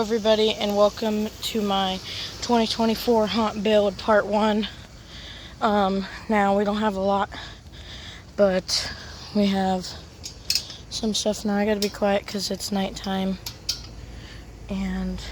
everybody, and welcome to my 2024 haunt build part 1. Now we don't have a lot, but we have some stuff now. I gotta be quiet because it's nighttime and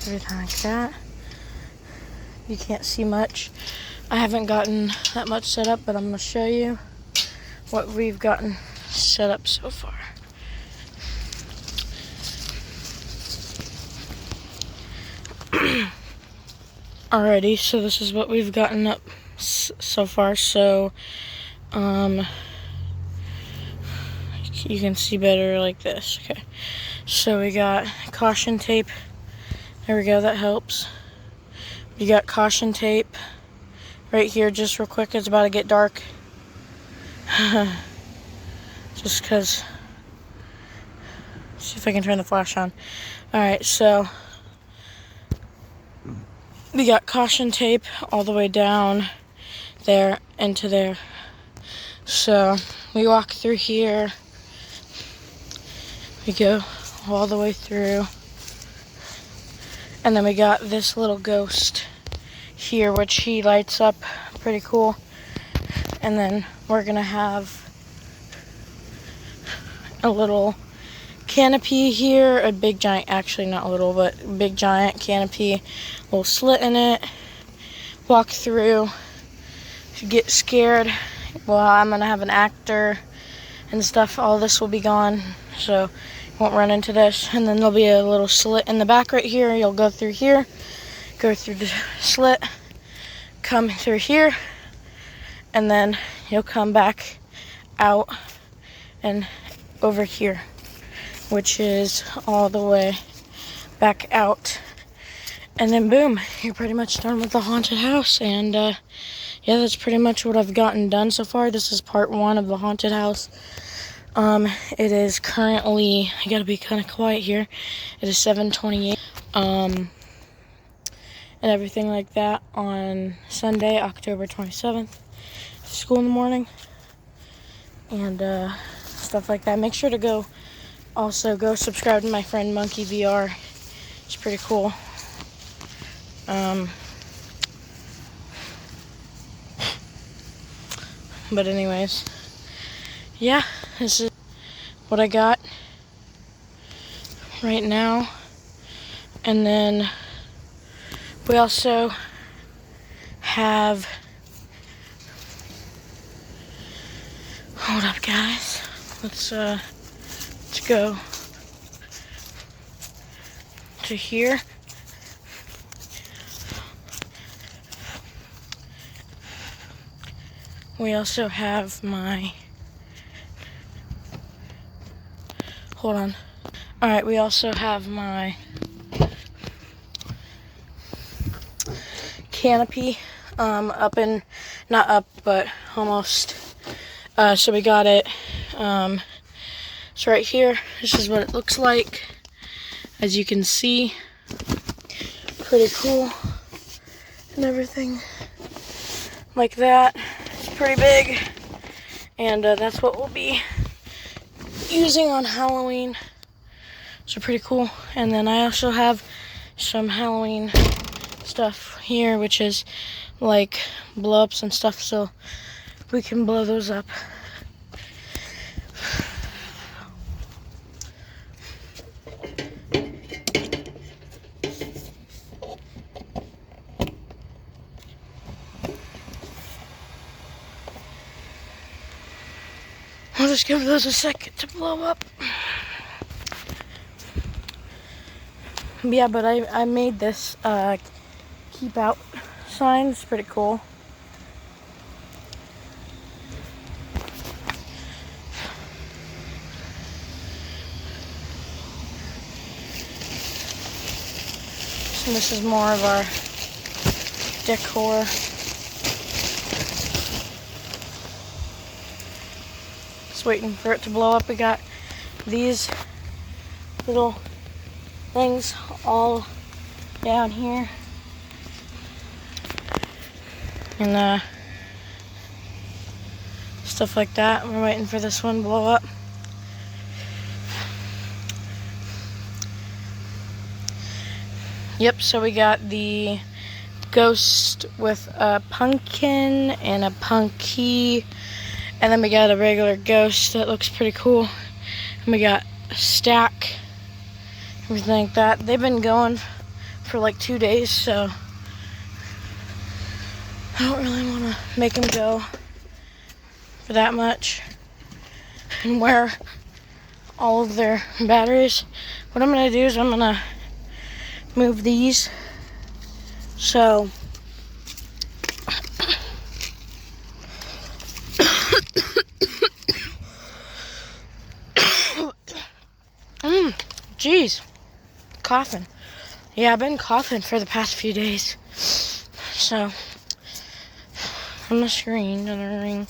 everything like that. You can't see much. I haven't gotten that much set up, but I'm gonna show you what we've gotten set up so far. Alrighty, so this is what we've gotten up so far. So, you can see better like this. Okay, so we got caution tape. There we go, that helps. We got caution tape right here, just real quick. It's about to get dark. Just because. See if I can turn the flash on. Alright, so we got caution tape all the way down there into there. So we walk through here. We go all the way through. And then we got this little ghost here, which he lights up pretty cool. And then we're gonna have a little canopy here, a big giant, actually not little, but big giant canopy, little slit in it. Walk through. If you get scared, well, I'm gonna have an actor and stuff. All this will be gone, so you won't run into this. And then there'll be a little slit in the back right here. You'll go through here, go through the slit, come through here, and then you'll come back out and over here, which is all the way back out. And then boom, you're pretty much done with the haunted house. And yeah, that's pretty much what I've gotten done so far. This is part 1 of the haunted house. It is currently, I gotta be kind of quiet here, it is 7:28 and everything like that on Sunday, October 27th. School in the morning and stuff like that. Make sure to also go subscribe to my friend Monkey VR. It's pretty cool. But anyways, yeah, this is what I got right now. And then we also have, hold up guys, let's go to here. We also have my, hold on. Alright, we also have my canopy up and, not up, but almost. So we got it. It's right here. This is what it looks like. As you can see, pretty cool and everything like that. It's pretty big, and that's what we'll be using on Halloween. So pretty cool. And then I also have some Halloween stuff here, which is like blow-ups and stuff, so we can blow those up. I'll just give those a second to blow up. Yeah, but I made this keep out sign. It's pretty cool. So this is more of our decor. Just waiting for it to blow up. We got these little things all down here. And stuff like that. We're waiting for this one to blow up. Yep, so we got the ghost with a pumpkin and a punky, and then we got a regular ghost that looks pretty cool, and we got a stack, everything like that. They've been going for like 2 days, so I don't really want to make them go for that much and wear all of their batteries. What I'm going to do is I'm going to move these so jeez, coughing. Yeah, I've been coughing for the past few days. So on the screen, another ring.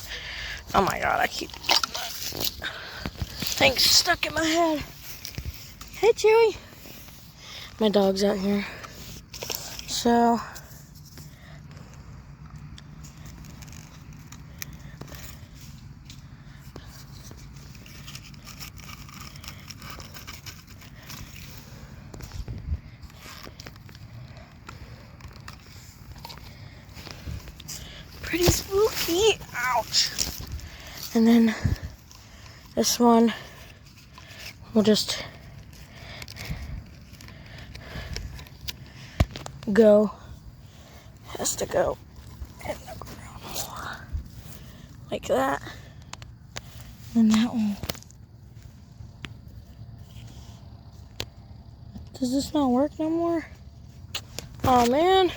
Oh my god, I keep getting that thing stuck in my head. Hey, Chewy. My dog's out here. So pretty spooky. Ouch. And then this one will just go. Has to go in the ground more. Like that. And that one. Does this not work no more? Oh man.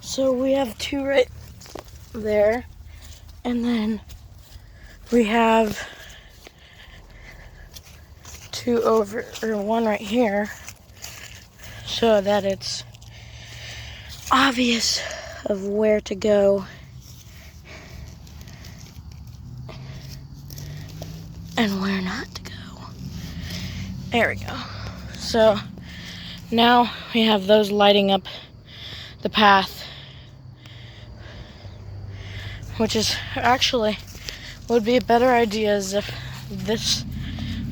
So we have 2 right there, and then we have 2 over, or 1 right here, so that it's obvious of where to go and where not to go. There we go. So now we have those lighting up the path, which is actually would be a better idea as if this,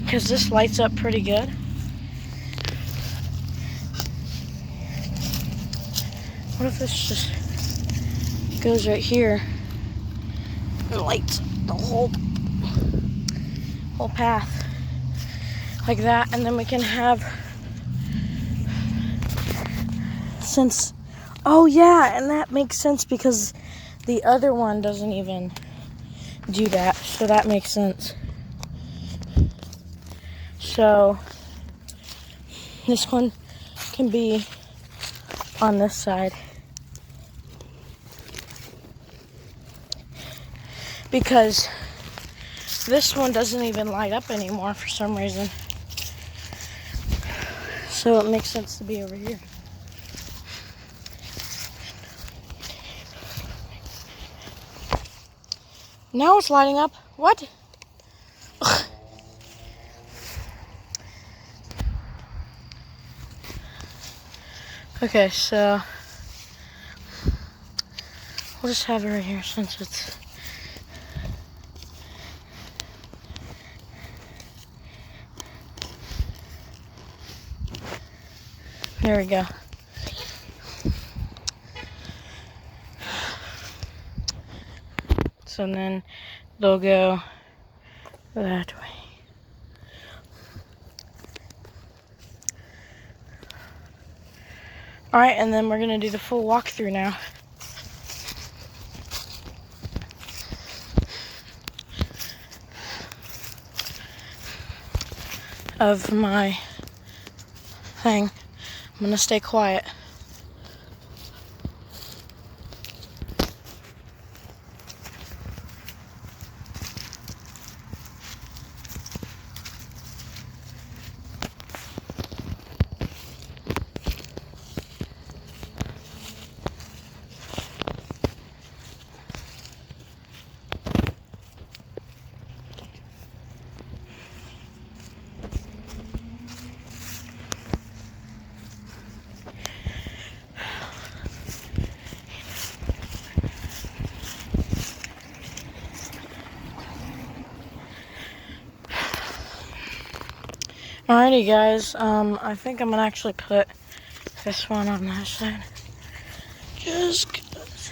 because this lights up pretty good. What if this just goes right here and lights the whole path like that, and then we can have, since, oh yeah, and that makes sense because the other one doesn't even do that, so that makes sense. So this one can be on this side because this one doesn't even light up anymore for some reason. So it makes sense to be over here. Now it's lighting up. What? Ugh. Okay, so we'll just have it right here since it's there we go. So then they'll go that way. All right, and then we're gonna do the full walkthrough now. Of my thing. I'm gonna stay quiet. Alrighty, guys. I think I'm gonna actually put this one on that side. Just 'cause.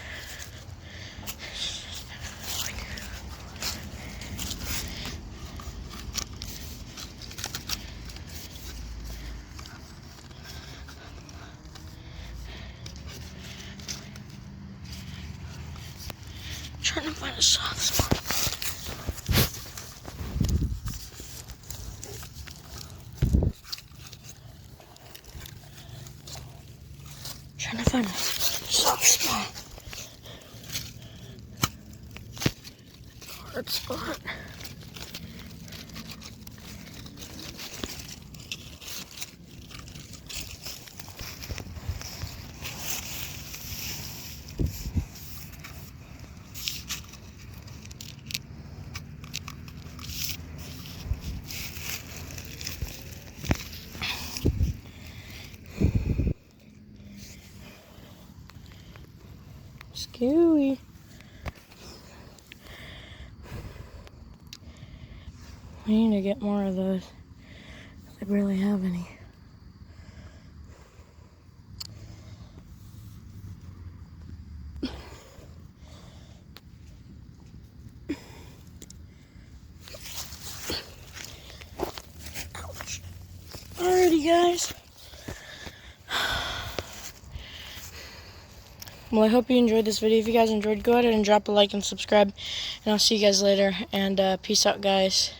Trying to find a soft spot. Trying to find a soft spot. Hard spot. Scooey. We need to get more of those. I barely have any. Ouch. Alrighty, guys. Well, I hope you enjoyed this video. If you guys enjoyed, go ahead and drop a like and subscribe. And I'll see you guys later. And peace out, guys.